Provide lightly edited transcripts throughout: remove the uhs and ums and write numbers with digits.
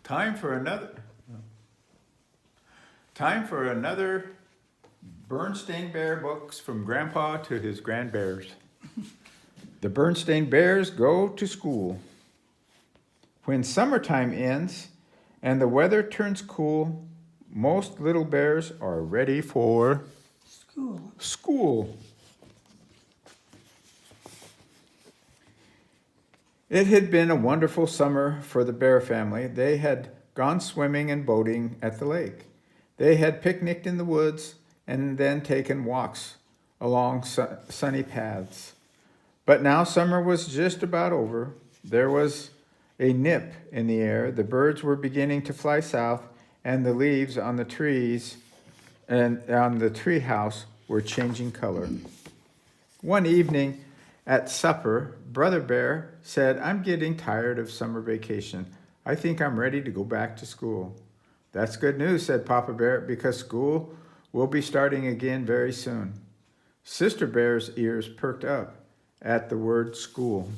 Time for another. Time for another Berenstain Bear books from Grandpa to his grandbears. The Berenstain Bears go to school. When summertime ends and the weather turns cool, most little bears are ready for school. It had been a wonderful summer for the bear family. They had gone swimming and boating at the lake. They had picnicked in the woods and then taken walks along sunny paths. But now summer was just about over. There was a nip in the air. The birds were beginning to fly south, and the leaves on the trees and on the tree house were changing color. One evening at supper, Brother Bear said, "I'm getting tired of summer vacation. I think I'm ready to go back to school." "That's good news," said Papa Bear, "because school will be starting again very soon." Sister Bear's ears perked up at the word school.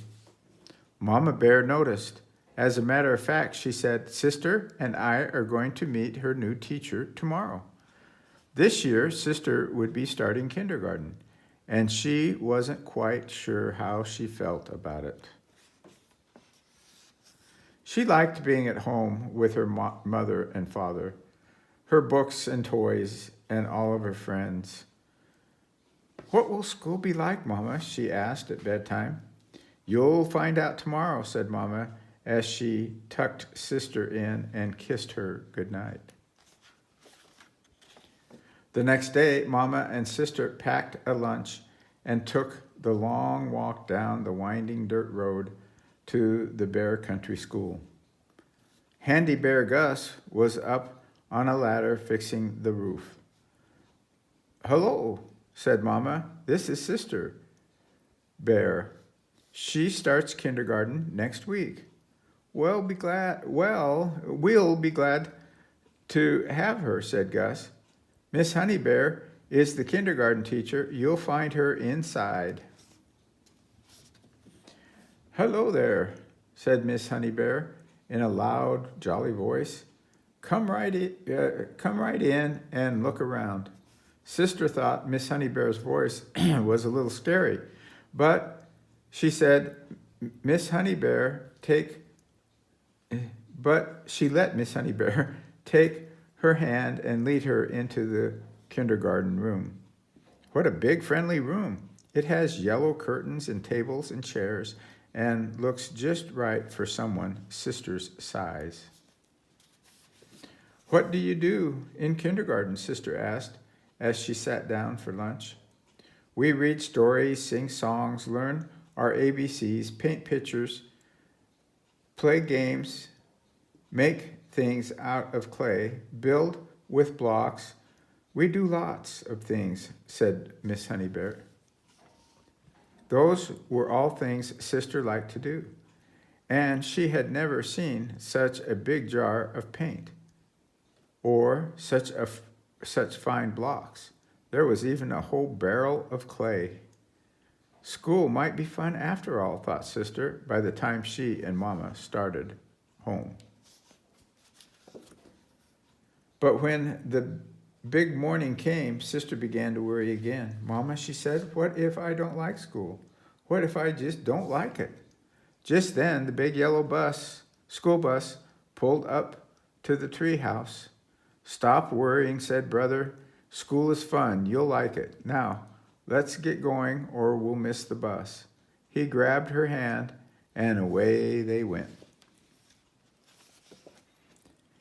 Mama Bear noticed. As a matter of fact, she said, "Sister and I are going to meet her new teacher tomorrow." This year, Sister would be starting kindergarten, and she wasn't quite sure how she felt about it. She liked being at home with her mother and father, her books and toys, and all of her friends. "What will school be like, Mama?" she asked at bedtime. "You'll find out tomorrow," said Mama, as she tucked Sister in and kissed her goodnight. The next day, Mama and Sister packed a lunch and took the long walk down the winding dirt road to the Bear Country School. Handy Bear Gus was up on a ladder fixing the roof. "Hello," said Mama. "This is Sister Bear. She starts kindergarten next week." We'll be glad to have her," said Gus. "Miss Honey Bear is the kindergarten teacher. You'll find her inside." "Hello there," said Miss Honey Bear in a loud, jolly voice. Come right in and look around." Sister thought Miss Honey Bear's voice was a little scary, but she said, she let Miss Honey Bear take her hand and lead her into the kindergarten room. What a big, friendly room. It has yellow curtains and tables and chairs and looks just right for someone Sister's size. "What do you do in kindergarten?" Sister asked as she sat down for lunch. "We read stories, sing songs, learn our ABCs, paint pictures, play games, make things out of clay, build with blocks. We do lots of things," said Miss Honey Bear. Those were all things Sister liked to do, and she had never seen such a big jar of paint or such fine blocks. There was even a whole barrel of clay. School might be fun after all, thought Sister, by the time she and Mama started home. But when the big morning came, Sister began to worry again. "Mama," she said, "what if I don't like school? What if I just don't like it?" Just then, the big yellow school bus, pulled up to the tree house. "Stop worrying," said Brother. "School is fun. You'll like it. Now, let's get going or we'll miss the bus." He grabbed her hand and away they went.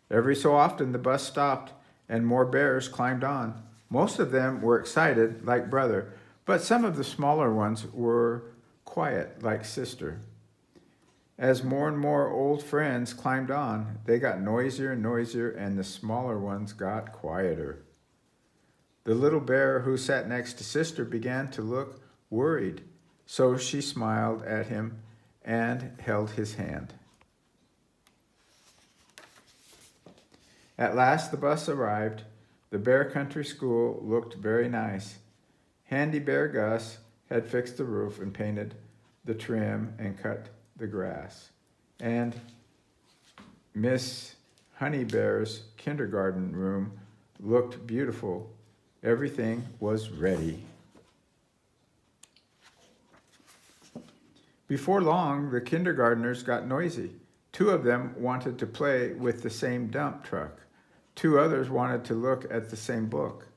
Every so often the bus stopped and more bears climbed on. Most of them were excited like Brother, but some of the smaller ones were quiet like Sister. As more and more old friends climbed on, they got noisier and noisier, and the smaller ones got quieter. The little bear who sat next to Sister began to look worried, so she smiled at him and held his hand. At last the bus arrived. The Bear Country School looked very nice. Handy Bear Gus had fixed the roof and painted the trim and cut the grass. And Miss Honey Bear's kindergarten room looked beautiful. Everything was ready. Before long, the kindergartners got noisy. 2 of them wanted to play with the same dump truck. 2 others wanted to look at the same book.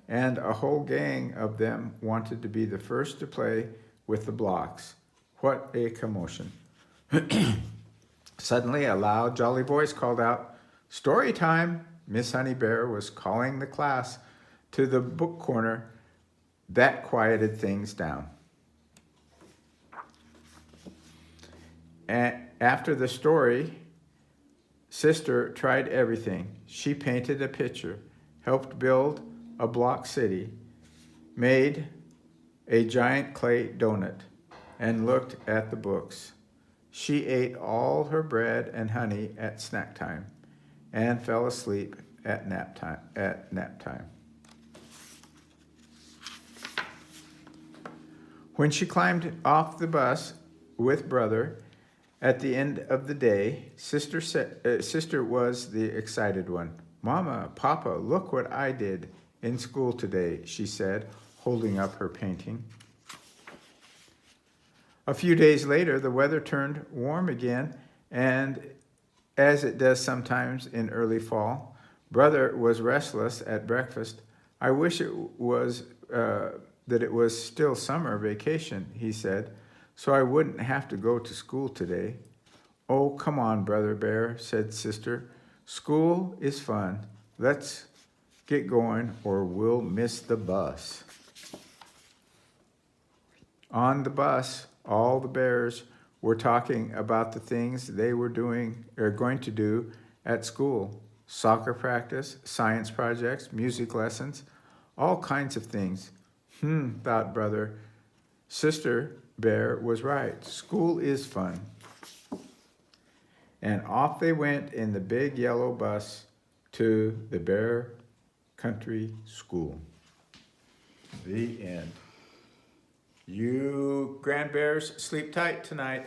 And a whole gang of them wanted to be the first to play with the blocks. What a commotion. Suddenly, a loud, jolly voice called out, "Story time!" Miss Honey Bear was calling the class to the book corner. That quieted things down. And after the story, Sister tried everything. She painted a picture, helped build a block city, made a giant clay donut, and looked at the books. She ate all her bread and honey at snack time and fell asleep at nap time. When she climbed off the bus with Brother at the end of the day, Sister was the excited one. "Mama, Papa, look what I did in school today," she said, holding up her painting. A few days later, the weather turned warm again, and as it does sometimes in early fall, Brother was restless at breakfast. "I wish it was that it was still summer vacation," he said, "so I wouldn't have to go to school today." "Oh, come on, Brother Bear," said Sister. "School is fun. Let's get going or we'll miss the bus." On the bus, all the bears were talking about the things they were going to do at school. Soccer practice, science projects, music lessons, all kinds of things. Thought Brother. Sister Bear was right. School is fun. And off they went in the big yellow bus to the Bear Country School. The end. You Grand Bears, sleep tight tonight.